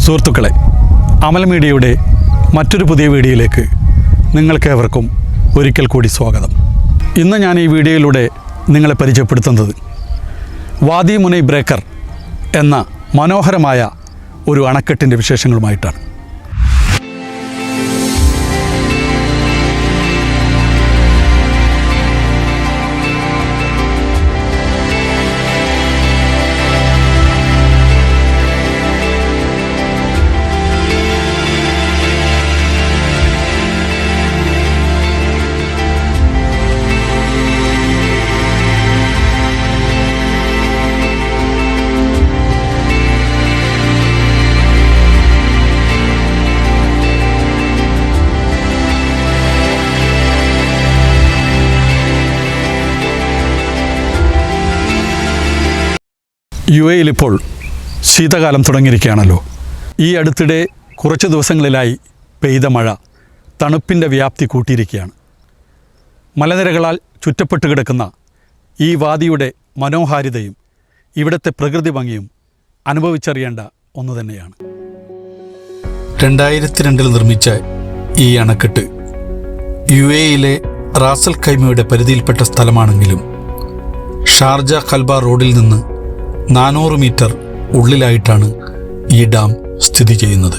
സുഹൃത്തുക്കളെ, അമൽ മീഡിയയുടെ മറ്റൊരു പുതിയ വീഡിയോയിലേക്ക് നിങ്ങൾക്കേവർക്കും ഒരിക്കൽ കൂടി സ്വാഗതം. ഇന്ന് ഞാൻ ഈ വീഡിയോയിലൂടെ നിങ്ങളെ പരിചയപ്പെടുത്തുന്നത് വാദി മുനൈ ബ്രേക്കർ എന്ന മനോഹരമായ ഒരു അണക്കെട്ടിൻ്റെ വിശേഷങ്ങളുമായിട്ടാണ്. UAE ഇപ്പോൾ ശീതകാലം തുടങ്ങിയിരിക്കുകയാണല്ലോ. ഈ അടുത്തിടെ കുറച്ച് ദിവസങ്ങളിലായി പെയ്ത മഴ തണുപ്പിൻ്റെ വ്യാപ്തി കൂട്ടിയിരിക്കുകയാണ്. മലനിരകളാൽ ചുറ്റപ്പെട്ട് കിടക്കുന്ന ഈ വാദിയുടെ മനോഹാരിതയും ഇവിടുത്തെ പ്രകൃതി ഭംഗിയും അനുഭവിച്ചറിയേണ്ട ഒന്ന് തന്നെയാണ്. 2002 നിർമ്മിച്ച ഈ അണക്കെട്ട് UAEയിലെ റാസ് അൽ ഖൈമയുടെ പരിധിയിൽപ്പെട്ട സ്ഥലമാണെങ്കിലും ഷാർജ കൽബ റോഡിൽ നിന്ന് 400 മീറ്റർ ഉള്ളിലായിട്ടാണ് ഈ ഡാം സ്ഥിതി ചെയ്യുന്നത്.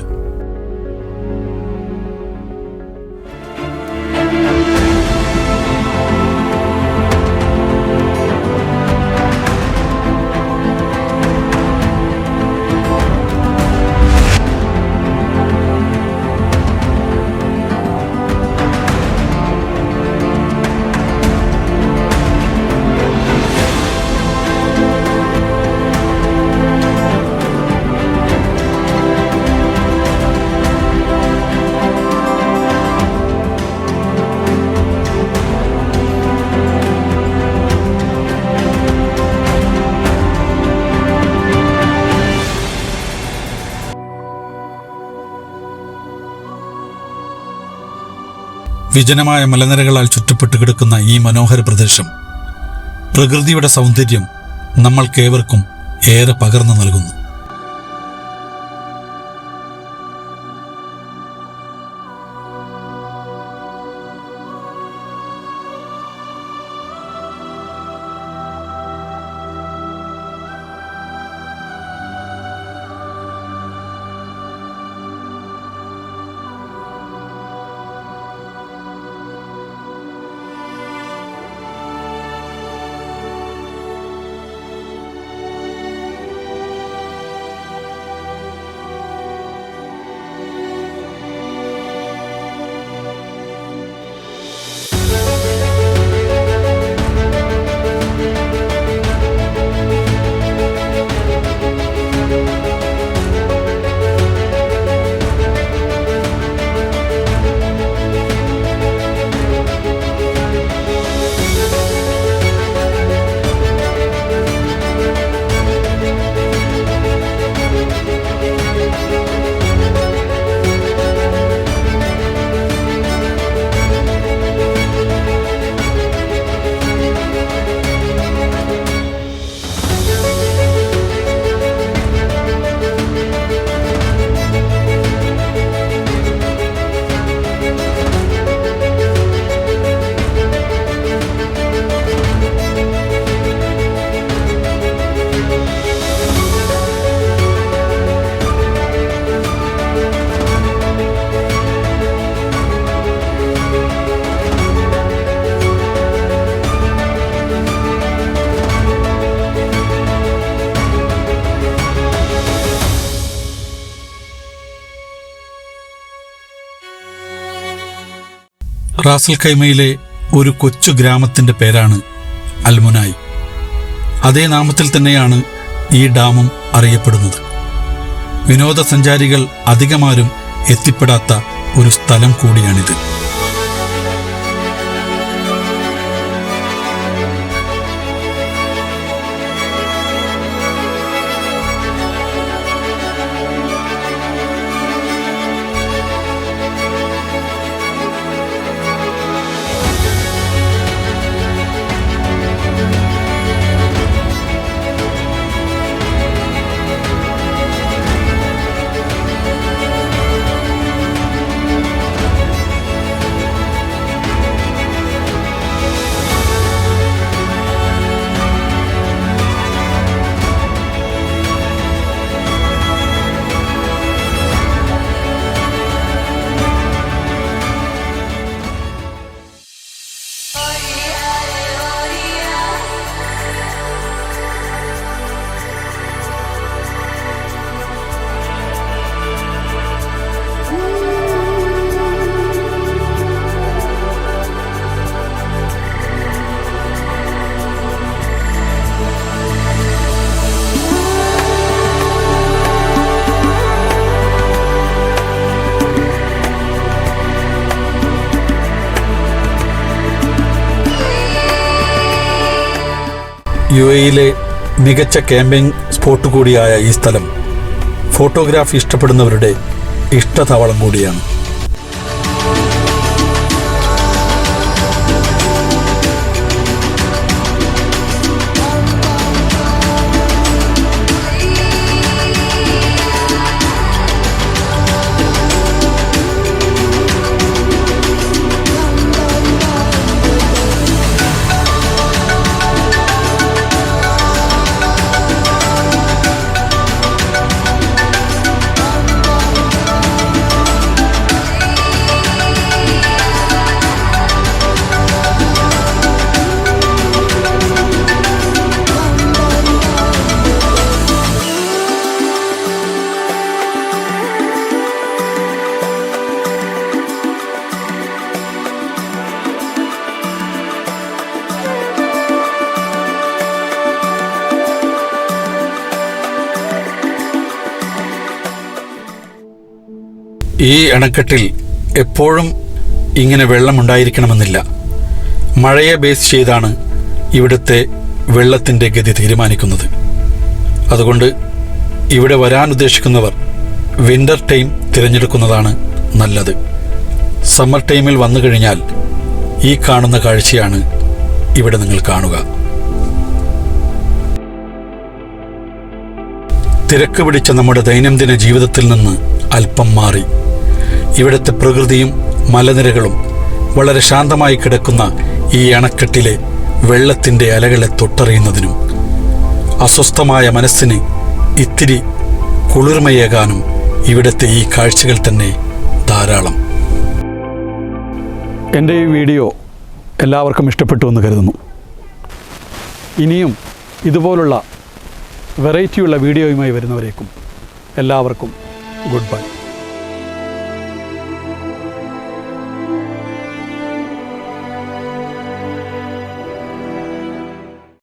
വിജനമായ മലനിരകളാൽ ചുറ്റപ്പെട്ട് കിടക്കുന്ന ഈ മനോഹര പ്രദേശം പ്രകൃതിയുടെ സൗന്ദര്യം നമ്മൾക്കേവർക്കും ഏറെ പകർന്നു നൽകുന്നു. റാസ് അൽ ഖൈമയിലെ ഒരു കൊച്ചു ഗ്രാമത്തിൻ്റെ പേരാണ് അൽ മുനായ്. അതേ നാമത്തിൽ തന്നെയാണ് ഈ ഡാമും അറിയപ്പെടുന്നത്. വിനോദസഞ്ചാരികൾ അധികമാരും എത്തിപ്പെടാത്ത ഒരു സ്ഥലം കൂടിയാണിത്. UAE-യിലെ മികച്ച ക്യാമ്പിംഗ് സ്പോട്ട് കൂടിയായ ഈ സ്ഥലം ഫോട്ടോഗ്രാഫി ഇഷ്ടപ്പെടുന്നവരുടെ ഇഷ്ടതാവളം കൂടിയാണ്. ഈ അണക്കെട്ടിൽ എപ്പോഴും ഇങ്ങനെ വെള്ളമുണ്ടായിരിക്കണമെന്നില്ല. മഴയെ ബേസ് ചെയ്താണ് ഇവിടുത്തെ വെള്ളത്തിൻ്റെ ഗതി തീരുമാനിക്കുന്നത്. അതുകൊണ്ട് ഇവിടെ വരാൻ ഉദ്ദേശിക്കുന്നവർ വിൻ്റർ ടൈം തിരഞ്ഞെടുക്കുന്നതാണ് നല്ലത്. സമ്മർ ടൈമിൽ വന്നു കഴിഞ്ഞാൽ ഈ കാണുന്ന കാഴ്ചയാണ് ഇവിടെ നിങ്ങൾ കാണുക. തിരക്ക് പിടിച്ച നമ്മുടെ ദൈനംദിന ജീവിതത്തിൽ നിന്ന് അല്പം മാറി ഇവിടുത്തെ പ്രകൃതിയും മലനിരകളും വളരെ ശാന്തമായി കിടക്കുന്ന ഈ അണക്കെട്ടിലെ വെള്ളത്തിൻ്റെ അലകളെ തൊട്ടറിയുന്നതിനും അസ്വസ്ഥമായ മനസ്സിന് ഇത്തിരി കുളിർമയേകാനും ഇവിടുത്തെ ഈ കാഴ്ചകൾ തന്നെ ധാരാളം. എൻ്റെ ഈ വീഡിയോ എല്ലാവർക്കും ഇഷ്ടപ്പെട്ടു എന്ന് കരുതുന്നു. ഇനിയും ഇതുപോലുള്ള വെറൈറ്റിയുള്ള വീഡിയോയുമായി വരുന്നവരേക്കും എല്ലാവർക്കും ഗുഡ് ബൈ.